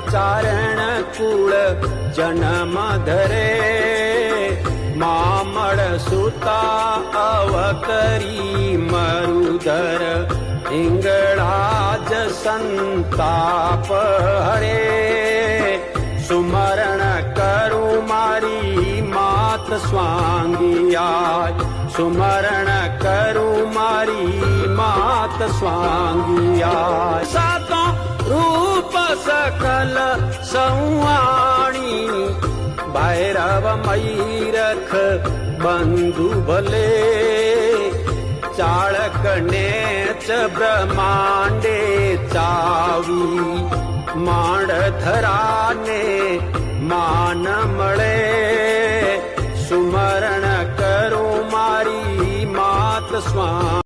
ચારણ કુળ જન્મ ધરે મામળ સુતા અવતરી મરુધર હિંગળાજ સંતાપ હરે સુમરણ કરું મારી માત સ્વાંગિયા સુમરણ કરું મારી માત સ્વાંગિયા સાતો રૂપ સકલ સંવાણી ભૈરવ મયરખ બંધુ ભલે ચાળક નેચ બ્રહ્માંડે ચાવી માંડધરાને માન મળે સુમરણ કરું મારી માત સ્વા